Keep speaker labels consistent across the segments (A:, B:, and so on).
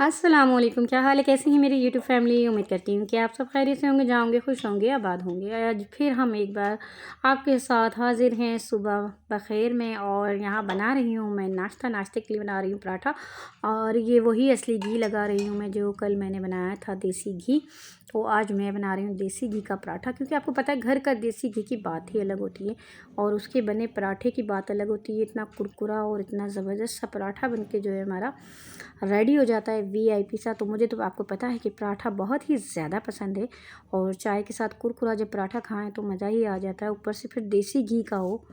A: अस्सलामुअलैकुम, क्या हाल है? कैसी हैं मेरी यूट्यूब फैमिली? उम्मीद करती हूँ कि आप सब खैरियत से होंगे, जाओगे, खुश होंगे, आबाद होंगे। आज फिर हम एक बार आपके साथ हाजिर हैं सुबह बखैर में। और यहाँ बना रही हूँ मैं नाश्ते के लिए बना रही हूँ पराठा। और ये वही असली घी लगा रही हूँ मैं, जो कल मैंने बनाया था देसी घी। तो आज मैं बना रही हूँ देसी घी का पराठा, क्योंकि आपको पता है घर का देसी घी की बात ही अलग होती है और उसके बने पराठे की बात अलग होती है। इतना कुरकुरा और इतना ज़बरदस्त सा पराठा बन के जो है हमारा रेडी हो जाता है वीआईपी सा। तो मुझे तो आपको पता है कि पराठा बहुत ही ज़्यादा पसंद है और चाय के साथ कुरकुरा जब पराठा खाएं तो मज़ा ही आ जाता है। ऊपर से फिर देसी घी का हो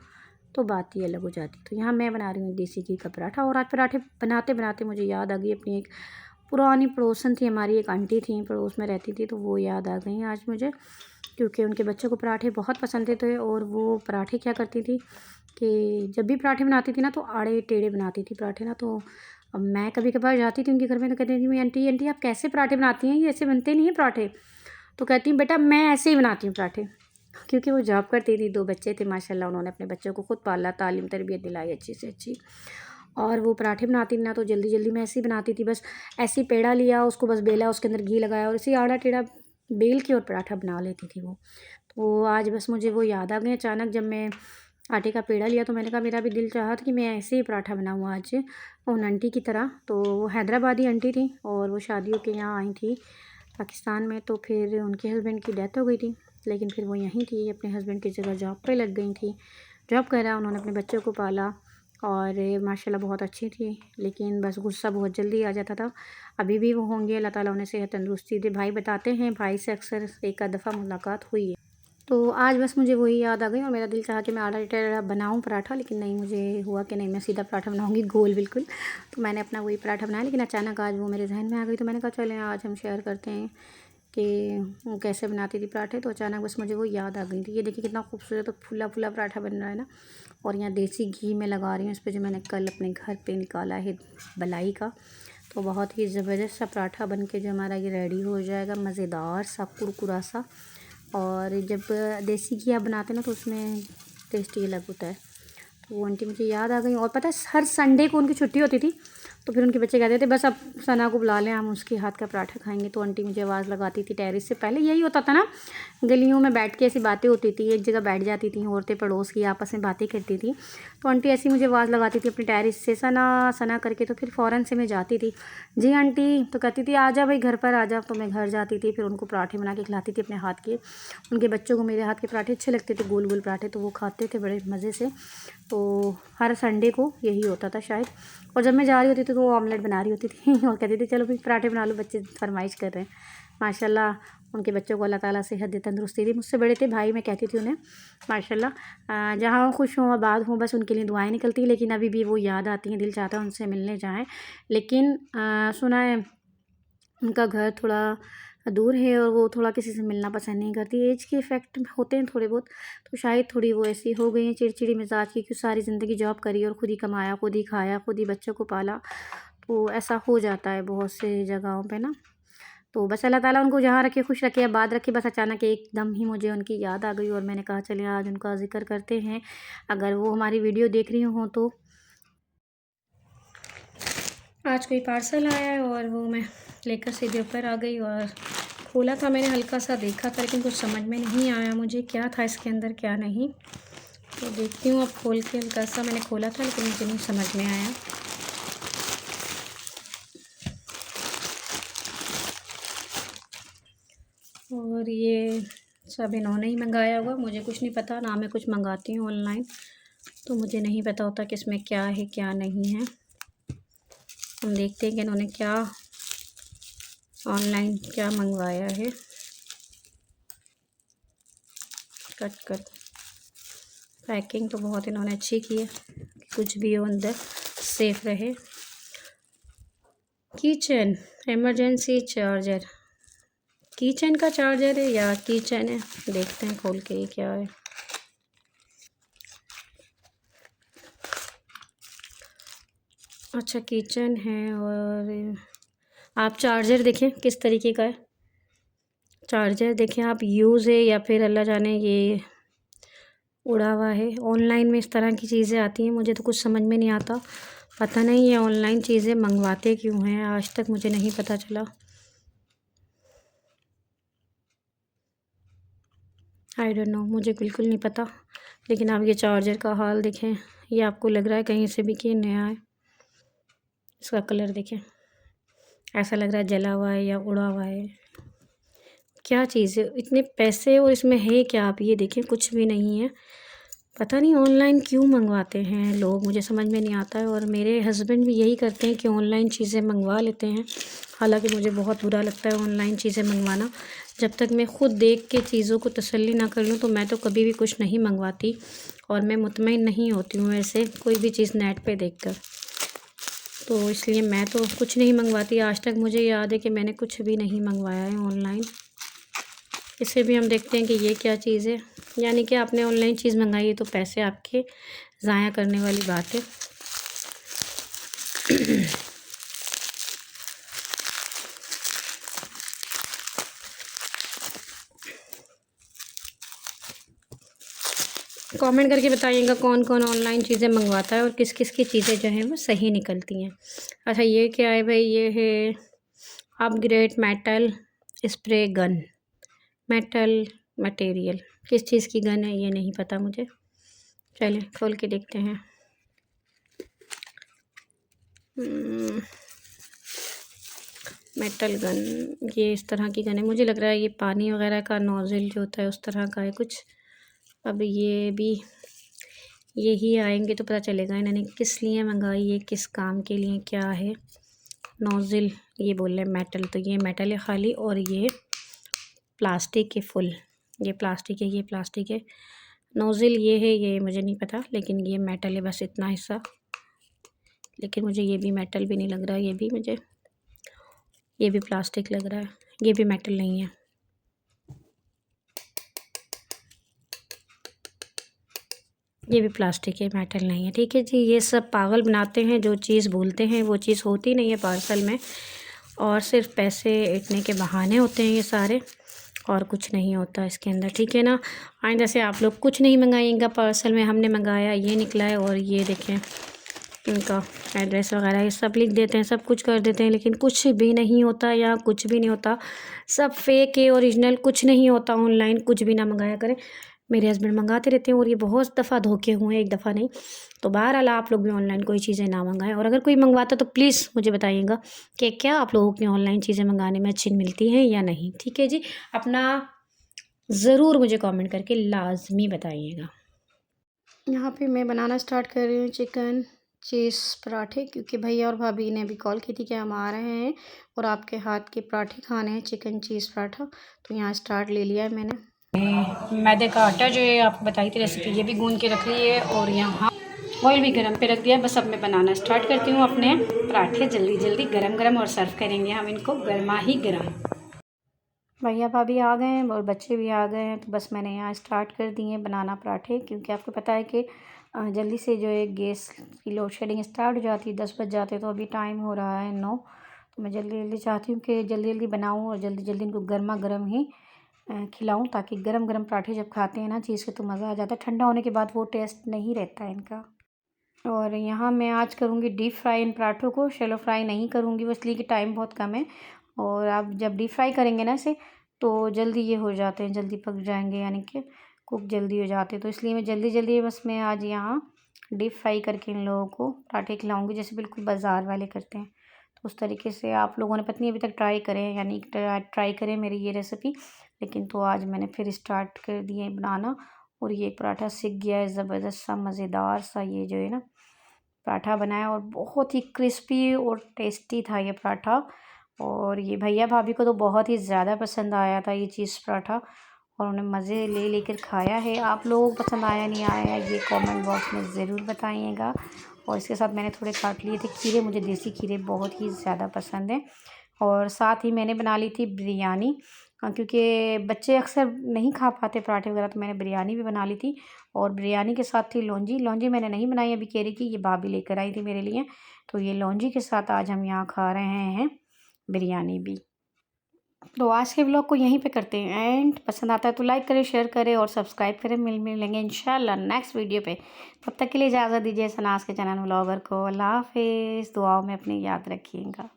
A: तो बात ही अलग हो जाती। तो यहाँ मैं बना रही हूँ देसी घी का पराठा। और आज पराठे बनाते बनाते मुझे याद आ गई अपनी एक पुरानी पड़ोसन थी, हमारी एक आंटी थी, पड़ोस में रहती थी, तो वो याद आ गई आज मुझे, क्योंकि उनके बच्चों को पराठे बहुत पसंद थे। और वो पराठे क्या करती थी कि जब भी पराठे बनाती थी ना तो आड़े टेढ़े बनाती थी पराठे ना। तो अब मैं कभी कभार जाती थी उनके घर में तो कहती थी, आंटी आंटी आप कैसे पराठे बनाती हैं, ये ऐसे बनते नहीं हैं पराठे। तो कहती हूँ बेटा मैं ऐसे ही बनाती हूँ पराठे, क्योंकि वो जॉब करती थी, 2 बच्चे थे माशाल्लाह, उन्होंने अपने बच्चों को खुद पाला, तालीम तरबियत दिलाई अच्छी से अच्छी। और वो पराठे बनाती थी ना तो जल्दी जल्दी मैं ऐसे ही बनाती थी, बस ऐसे ही पेड़ा लिया, उसको बस बेला, उसके अंदर घी लगाया और इसी आड़ा टेढ़ा बेल के और पराठा बना लेती थी वो। तो आज बस मुझे वो याद आ गई अचानक, जब मैं आटे का पेड़ा लिया तो मैंने कहा मेरा भी दिल चाहा था कि मैं ऐसे ही पराठा बनाऊँ आज उन आंटी की तरह। तो वो हैदराबादी आंटी थी और वो शादियों के यहाँ आई थी पाकिस्तान में। तो फिर उनके हस्बैंड की डेथ हो गई थी, लेकिन फिर वो यहीं थी, अपने हस्बैंड की जगह जॉब पे लग गई थी। जॉब करा, उन्होंने अपने बच्चों को पाला और माशाल्लाह बहुत अच्छी थी। लेकिन बस गुस्सा बहुत जल्दी आ जाता था। अभी भी वो होंगे, अल्लाह ताला उन्हें सेहत तंदुरुस्ती दे। भाई बताते हैं, भाई से अक्सर एक आध दफ़ा मुलाकात हुई है। तो आज बस मुझे वही याद आ गई और मेरा दिल चाहा कि मैं आड़ा टेढ़ा बनाऊँ पराठा, लेकिन नहीं, मुझे हुआ कि नहीं, मैं सीधा पराठा बनाऊँगी गोल बिल्कुल। तो मैंने अपना वही पराठा बनाया, लेकिन अचानक आज वो मेरे जहन में आ गई। तो मैंने कहा चलें आज हम शेयर करते हैं कि वो कैसे बनाती थी पराठे। तो अचानक बस मुझे वो याद आ गई थी। ये देखिए कितना खूबसूरत और फूला फूला पराठा बन रहा है ना। और यहाँ देसी घी मैं लगा रही हूँ इस पर, जो मैंने कल अपने घर पे निकाला है बलाई का। तो बहुत ही ज़बरदस्त सा पराठा बन के जो हमारा ये रेडी हो जाएगा, मज़ेदार सा कुरकुरा सा। और जब देसी घी आप बनाते हैं ना तो उसमें टेस्ट ही अलग होता है। तो वो आंटी मुझे याद आ गई। और पता है हर संडे को उनकी छुट्टी होती थी, तो फिर उनके बच्चे कहते थे बस अब सना को बुला लें, हम उसके हाथ का पराठा खाएंगे। तो आंटी मुझे आवाज़ लगाती थी टेरेस से। पहले यही होता था ना, गलियों में बैठ के ऐसी बातें होती थी, एक जगह बैठ जाती थी औरतें पड़ोस की, आपस में बातें करती थी। तो आंटी ऐसी मुझे आवाज़ लगाती थी अपने टेरेस से, सना सना करके। तो फिर फ़ौरन से मैं जाती थी, जी आंटी। तो कहती थी आ जा भाई घर पर आ जा। तो मैं घर जाती थी, फिर उनको पराठे बना के खिलाती थी अपने हाथ के। उनके बच्चों को मेरे हाथ के पराठे अच्छे लगते थे, गोल गोल पराठे, तो वो खाते थे बड़े मज़े से। तो हर संडे को यही होता था शायद। और जब मैं जा रही होती थी तो वो ऑमलेट बना रही होती थी और कहती थी चलो भाई पराठे बना लो, बच्चे फरमाइश कर रहे हैं। माशाल्लाह उनके बच्चों को अल्लाह ताला सेहत दे, तंदुरुस्ती दी। मुझसे बड़े थे भाई, मैं कहती थी उन्हें माशाल्लाह जहाँ वो खुश हों आबाद हों, बस उनके लिए दुआएं निकलती। लेकिन अभी भी वो याद आती हैं, दिल चाहता है उनसे मिलने जाएँ। लेकिन सुना है उनका घर थोड़ा दूर है और वो थोड़ा किसी से मिलना पसंद नहीं करती। एज के इफ़ेक्ट होते हैं थोड़े बहुत, तो शायद थोड़ी वो ऐसी हो गई हैं चिड़चिड़ी मिजाज की, कि सारी ज़िंदगी जॉब करी और खुद ही कमाया, खुद ही खाया, खुद ही बच्चों को पाला। तो ऐसा हो जाता है बहुत से जगहों पे ना। तो बस अल्लाह ताला उनको जहाँ रखे खुश रखे, आबाद रखे। बस अचानक एकदम ही मुझे उनकी याद आ गई और मैंने कहा चलिए आज उनका ज़िक्र करते हैं, अगर वो हमारी वीडियो देख रही हों तो। आज कोई पार्सल आया है और वो मैं लेकर सीधे ऊपर आ गई और खोला था मैंने, हल्का सा देखा था, लेकिन कुछ समझ में नहीं आया मुझे क्या था इसके अंदर क्या नहीं। तो देखती हूँ अब खोल के, हल्का सा मैंने खोला था लेकिन मुझे नहीं समझ में आया। और ये सब इन्होंने ही मंगाया होगा, मुझे कुछ नहीं पता ना। मैं कुछ मंगाती हूँ ऑनलाइन तो मुझे नहीं पता होता कि इसमें क्या है क्या नहीं है। हम देखते हैं कि इन्होंने क्या ऑनलाइन क्या मंगवाया है। कट कट पैकिंग तो बहुत इन्होंने अच्छी की है, कुछ भी हो अंदर सेफ रहे। कीचेन इमरजेंसी चार्जर, कीचेन का चार्जर है या कीचेन है, देखते हैं खोल के ये क्या है। अच्छा किचन है। और आप चार्जर देखें किस तरीके का है, चार्जर देखें आप, यूज़ है या फिर अल्लाह जाने ये उड़ा हुआ है। ऑनलाइन में इस तरह की चीज़ें आती हैं, मुझे तो कुछ समझ में नहीं आता। पता नहीं ये ऑनलाइन चीज़ें मंगवाते क्यों हैं, आज तक मुझे नहीं पता चला। आई डोंट नो, मुझे बिल्कुल नहीं पता। लेकिन आप ये चार्जर का हाल देखें, ये आपको लग रहा है कहीं से भी कि नया है। इसका कलर देखें, ऐसा लग रहा है जला हुआ है या उड़ा हुआ है। क्या चीज़ है, इतने पैसे और इसमें है क्या? आप ये देखें, कुछ भी नहीं है। पता नहीं ऑनलाइन क्यों मंगवाते हैं लोग, मुझे समझ में नहीं आता है। और मेरे हस्बैंड भी यही करते हैं कि ऑनलाइन चीज़ें मंगवा लेते हैं। हालांकि मुझे बहुत बुरा लगता है ऑनलाइन चीज़ें मंगवाना। जब तक मैं ख़ुद देख के चीज़ों को तसल्ली ना कर लूँ तो मैं तो कभी भी कुछ नहीं मंगवाती। और मैं मुतमईन नहीं होती हूँ ऐसे कोई भी चीज़ नेट पे देखकर, तो इसलिए मैं तो कुछ नहीं मंगवाती। आज तक मुझे याद है कि मैंने कुछ भी नहीं मंगवाया है ऑनलाइन। इसे भी हम देखते हैं कि ये क्या चीज़ है। यानी कि आपने ऑनलाइन चीज़ मंगाई है तो पैसे आपके ज़ाया करने वाली बात है। कमेंट करके बताइएगा कौन कौन ऑनलाइन चीज़ें मंगवाता है और किस किस की चीज़ें जो हैं वो सही निकलती हैं। अच्छा ये क्या है भाई, ये है upgrade metal spray gun. Metal material, किस चीज़ की गन है ये नहीं पता मुझे। चलिए खोल के देखते हैं। मेटल गन, ये इस तरह की गन है। मुझे लग रहा है ये पानी वगैरह का नोज़ल जो होता है उस तरह का है कुछ। अब ये भी यही आएंगे तो पता चलेगा इन्होंने किस लिए मंगाई है, किस काम के लिए, क्या है। नोज़ल ये बोल रहे हैं मेटल, तो ये मेटल है खाली। और ये प्लास्टिक के फुल, ये प्लास्टिक है, ये प्लास्टिक है। नोज़ल ये है, ये मुझे नहीं पता, लेकिन ये मेटल है बस इतना हिस्सा। लेकिन मुझे ये भी मेटल भी नहीं लग रहा, ये भी मुझे, ये भी प्लास्टिक लग रहा है, ये भी मेटल नहीं है। ये भी प्लास्टिक है, मेटल नहीं है। ठीक है जी, ये सब पागल बनाते हैं, जो चीज़ बोलते हैं वो चीज़ होती नहीं है पार्सल में, और सिर्फ पैसे इतने के बहाने होते हैं ये सारे, और कुछ नहीं होता इसके अंदर। ठीक है ना। आइंदा से आप लोग कुछ नहीं मंगाइएगा पार्सल में। हमने मंगाया, ये निकला है। और ये देखें इनका एड्रेस वगैरह ये सब लिख देते हैं, सब कुछ कर देते हैं, लेकिन कुछ भी नहीं होता या कुछ भी नहीं होता। सब फेक है, ओरिजिनल कुछ नहीं होता। ऑनलाइन कुछ भी ना मंगाया करें। मेरे हस्बैंड मंगाते रहते हैं और ये बहुत दफ़ा धोखे हुए हैं, एक दफ़ा नहीं। तो बहरहाल आप लोग भी ऑनलाइन कोई चीज़ें ना मंगाएं। और अगर कोई मंगवाता तो प्लीज़ मुझे बताइएगा कि क्या आप लोगों की ऑनलाइन चीज़ें मंगाने में अच्छी मिलती हैं या नहीं। ठीक है जी, अपना ज़रूर मुझे कमेंट करके लाजमी बताइएगा। यहाँ पे मैं बनाना स्टार्ट कर रही हूँ चिकन चीज़ पराठे, क्योंकि भैया और भाभी ने अभी कॉल की थी कि हम आ रहे हैं और आपके हाथ के पराठे खाने हैं, चिकन चीज़ पराठा। तो यहाँ स्टार्ट ले लिया है मैंने। मैदे का आटा जो है आपको बताई थी रेसिपी, ये भी गूंद के रख ली है और यहाँ ऑयल भी गरम पे रख दिया। बस अब मैं बनाना स्टार्ट करती हूँ अपने पराठे जल्दी जल्दी गरम गरम, और सर्व करेंगे हम इनको गर्मा ही गरम। भैया भाभी आ गए हैं और बच्चे भी आ गए हैं, तो बस मैंने यहाँ स्टार्ट कर दिए हैं बनाना पराठे। क्योंकि आपको पता है कि जल्दी से जो है गैस की लोड शेडिंग स्टार्ट हो जाती है, 10 बज जाते, तो अभी टाइम हो रहा है 9। तो मैं जल्दी जल्दी चाहती हूँ कि जल्दी जल्दी बनाऊँ और जल्दी जल्दी इनको गर्मा गर्म ही खिलाऊँ, ताकि गरम गरम पराठे जब खाते हैं ना चीज़ के तो मज़ा आ जाता है। ठंडा होने के बाद वो टेस्ट नहीं रहता है इनका। और यहाँ मैं आज करूँगी डीप फ्राई इन पराठों को, शैलो फ्राई नहीं करूँगी, वो इसलिए कि टाइम बहुत कम है। और आप जब डीप फ्राई करेंगे ना इसे, तो जल्दी ये हो जाते हैं, जल्दी पक जाएंगे, यानी कि कुक जल्दी हो जाते हैं। तो इसलिए मैं जल्दी जल्दी बस मैं आज यहाँ डीप फ्राई करके इन लोगों को पराठे खिलाऊँगी, जैसे बिल्कुल बाज़ार वाले करते हैं। तो उस तरीके से आप लोगों ने पता नहीं अभी तक ट्राई करें, यानी ट्राई करें मेरी ये रेसिपी। लेकिन तो आज मैंने फिर स्टार्ट कर दिए बनाना, और ये पराठा सीख गया है ज़बरदस्त सा, मज़ेदार सा ये जो है ना पराठा बनाया, और बहुत ही क्रिस्पी और टेस्टी था ये पराठा। और ये भैया भाभी को तो बहुत ही ज़्यादा पसंद आया था ये चीज़ पराठा, और उन्हें मज़े ले लेकर खाया है। आप लोगों को पसंद आया नहीं आया ये कमेंट बॉक्स में ज़रूर बताइएगा। और इसके साथ मैंने थोड़े काट लिए थे खीरे, मुझे देसी खीरे बहुत ही ज़्यादा पसंद हैं। और साथ ही मैंने बना ली थी बिरयानी, क्योंकि बच्चे अक्सर नहीं खा पाते पराठे वगैरह, तो मैंने बिरयानी भी बना ली थी। और बिरयानी के साथ थी लौंजी। लौंजी मैंने नहीं बनाई अभी केरी की, ये भाभी लेकर आई थी मेरे लिए। तो ये लौंजी के साथ आज हम यहाँ खा रहे हैं बिरयानी भी। तो आज के व्लॉग को यहीं पे करते हैं एंड। पसंद आता है तो लाइक करें, शेयर करें और सब्सक्राइब करें। मिलेंगे इंशाल्लाह नेक्स्ट वीडियो पे। तब तक के लिए इजाज़त दीजिए सनाज़ के चैनल व्लॉगर को। अल्लाह हाफिज़। दुआओं में अपनी याद रखिएगा।